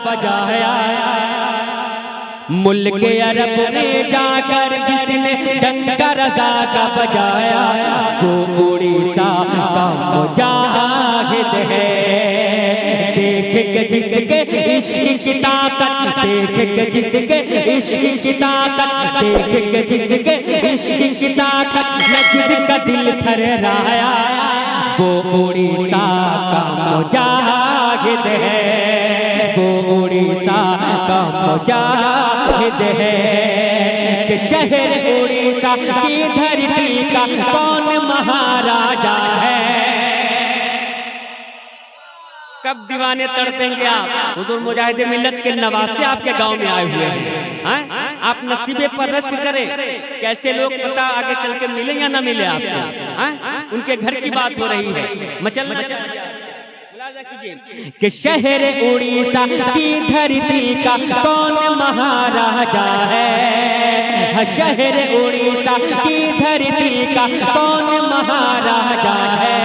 बजाया। मुल्क अरब में जाकर जिसने डंका रज़ा का बजाया, वो उड़ीसा का मुजाहिद है। देख के जिसके इश्क की ताकत, देख के जिसके इश्क की ताकत, देख के जिसके इश्क की ताकत, नजद का दिल थर्राया, वो उड़ीसा का मुजाहिद है, वो उड़ीसा का मुजाहिद है। कि शहर उड़ीसा की धरती का कौन महाराजा है। कब दीवाने तड़पेंगे आप, हुजूर मुजाहिद मिल्लत के नवासे आपके गांव में आए हुए हैं। आप नसीबे पर रश्क करें, कैसे लोग पता आगे चल के मिले या ना मिले आपको। उनके घर की बात हो रही है। मचल कि शहर उड़ीसा की धरती का कौन महाराजा है। शहर उड़ीसा की धरती का कौन महाराजा है।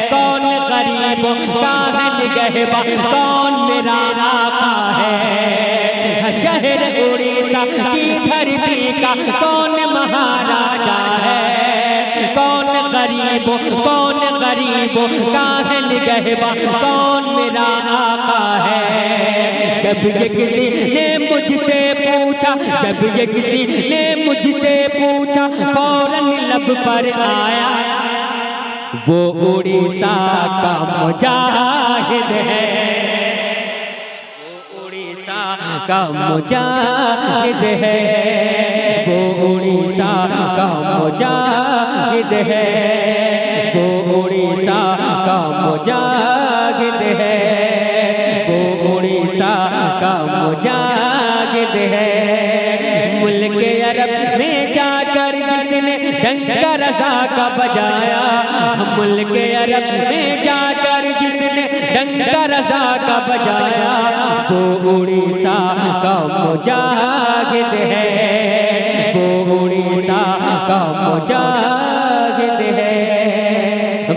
कौन गरीबों का निगहबा, कौन मेरा आका है। शहर उड़ीसा की धरती का कौन महाराजा है। कौन गरीबों का निगहबा, कौन मेरा आका है। जब ये किसी ने मुझसे पूछा, जब ये किसी ने मुझसे पूछा, फौरन लब पर आया, वो उड़ीसा का मुजाहिद है, वो उड़ीसा का मुजाहिद है, वो उड़ीसा का मुजाहिद है, वो उड़ीसा का मुजाहिद है, वो उड़ीसा का मुजाहिद है। मुल्क अरब में जाकर जिसने डंका रज़ा का बजाया, मुल्क अरब में जाकर जिसने डंका रज़ा का बजाया, वो उड़ीसा का मुजाहिद है, वो उड़ीसा का मुजाहिद है।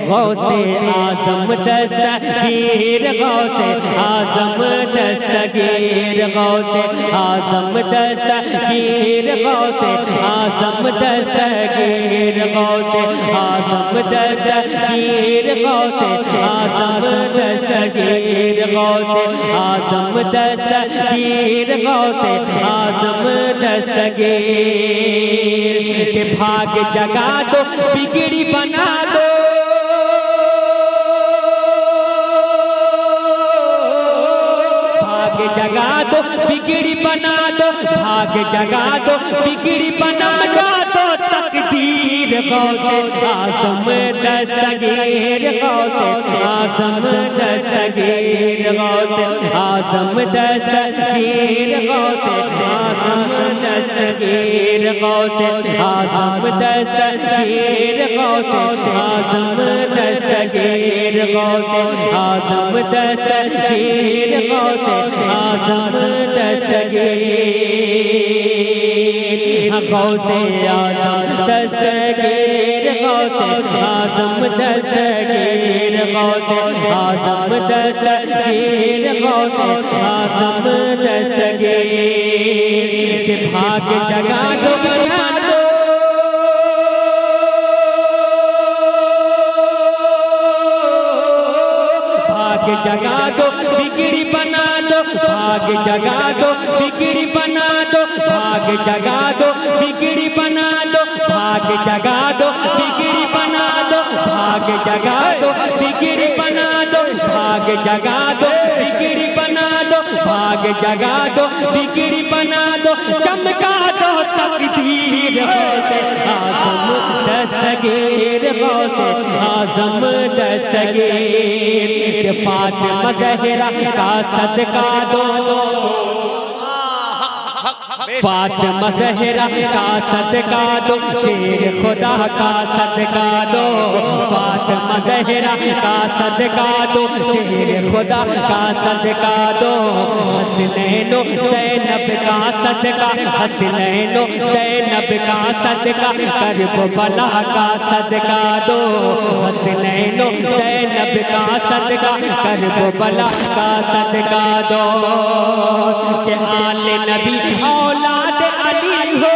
गौसे आज़म दस्तगीर, गौसे आज़म दस्तगीर, गौसे आज़म दस्तगीर, गौसे आज़म दस्तगीर, गौसे आज़म दस्तगीर, गौसे आज़म दस्तगीर, गौसे आज़म दस्तगीर, गौसे आज़म दस्तगीर। के भाग जगा दो, बिगड़ी बना दो, जगा दो, बिगड़ी बना दो, भाग जगा दो, बिगड़ी बना दो तकदीर। गौसे आज़म दस्तगीर, गौसे आज़म दस्तगीर, गौसे आज़म दस्तगीर, गौसे आज़म दस्तगीर, गौसे आज़म दस्तगीर, गौसे आज़म दस्तगीर, गौसे आज़म दस्तगीर, गौसे आज़म दस्तगीर, गौसे आज़म दस्तगीर, गौसे आज़म दस्तगीर, गौसे आज़म दस्तगीर, गौसे आज़म दस्तगीर। के भाग जगा दो, बना दो, भाग जगा दो, बिगड़ी बना दो, भाग जगा दो, बिगड़ी बना दो, भाग जगा दो, बिगड़ी बना दो, भाग जगा दो, बिगड़ी बना दो, भाग जगा दो, बिगड़ी बना दो, भाग जगा दो, बिगड़ी बना दो, भाग जगा दो, बिगड़ी बना दो, चमका दो तकदीर। गौसे आज़म दस्तगीर, गौसे आज़म दस्तगीर। के फातिमा ज़हरा का सदका दो, फातिमा ज़हरा का सदका दो, शेर खुदा का सदका दो, फातिमा ज़हरा का सदका दो, शेर खुदा का सदका दो। हसनैनो ज़ैनब का सदका, हसनैनो ज़ैनब का सदका, करबला का सदका दो। हसनैनो ज़ैनब का सदका, करबला का सदका दो। के आले नबी औलाद अली हो,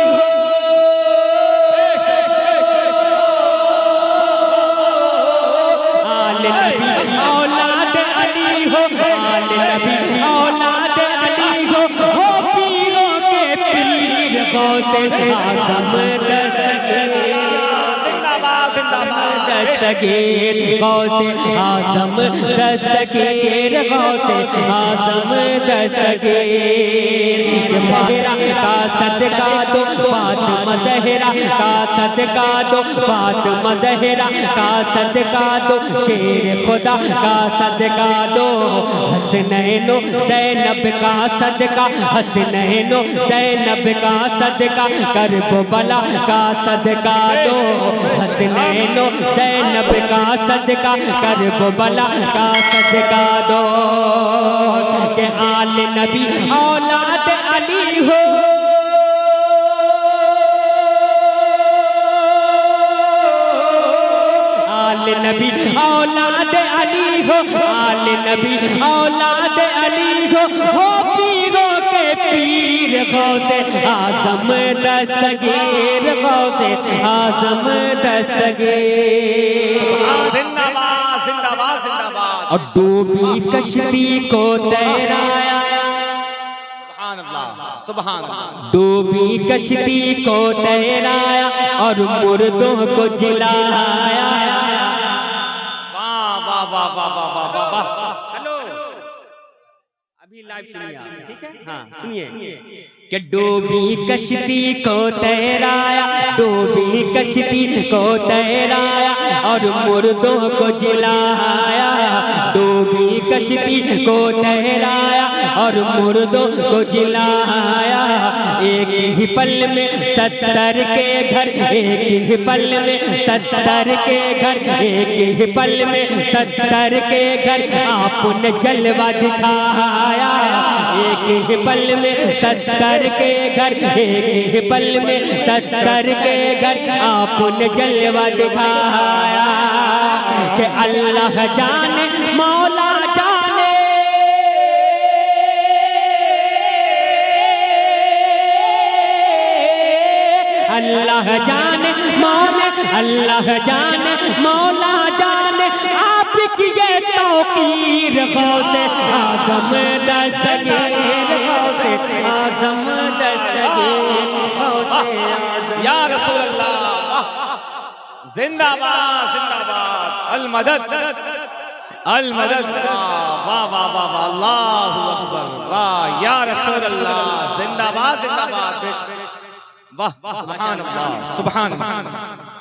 आले नबी औलाद अली हो, आले नबी औलाद अली हो पीरों के पीर गौसे आज़म दस्तगीर, गौसे आज़म दस्तगीर, गौसे आज़म दस्तगीर। ज़हरा का सदका दो, फातिमा ज़हरा का सदका दो, फातिमा ज़हरा का सदका दो, शेर खुदा का सदका दो। हसनैनो ज़ैनब का सदका, हसनैनो ज़ैनब का सदका, करबला का सदका दो। हसनैनो ज़ैनब का सदका, करबला का सदका दो। के आले नबी औलाद अली हो, आले नबी औलाद अली हो, आले नबी औलाद अली हो पीरों के पीर गौसे आज़म दस्तगीर, गौसे आज़म दस्तगीर। जिंदाबाद जिंदाबाद जिंदाबाद। और डूबी कश्ती को तैराया, सुभान अल्लाह सुभान अल्लाह। डूबी कश्ती को तैराया और मुर्दों को जिलाया। वाह वाह वाह वाह वाह वाह वाह। हेलो, अभी लाइव सुनिए आप, ठीक है? हाँ सुनिए। कि डूबी कश्ती को तैराया, डूबी कश्ती को तैराया और मुर्दों को जिलाया। डूबी कश्ती को तैराया और मुर्दों को जिलाया। एक ही पल में 70 के घर, एक ही पल में 70 के घर, एक ही पल में 70 के घर आपने जलवा दिखाया। एक ही पल में 70 के घर, एक ही पल में 70 के घर आपने जलवा दिखाया। कि अल्लाह जाने मौला जाने, अल्लाह जाने मौला, अल्लाह जाने मौला जाने आपकी ये तौकीर। गौसे आज़म दस्तगीर, गौसे आज़म दस्तगीर, गौसे आज़म। या रसूल अल्लाह जिंदाबाद जिंदाबाद। अल मदद अल मदद। वाह वाह वाह वाह, अल्लाहु अकबर। वाह या रसूल अल्लाह जिंदाबाद जिंदाबाद। वाह सुभान अल्लाह सुभान अल्लाह।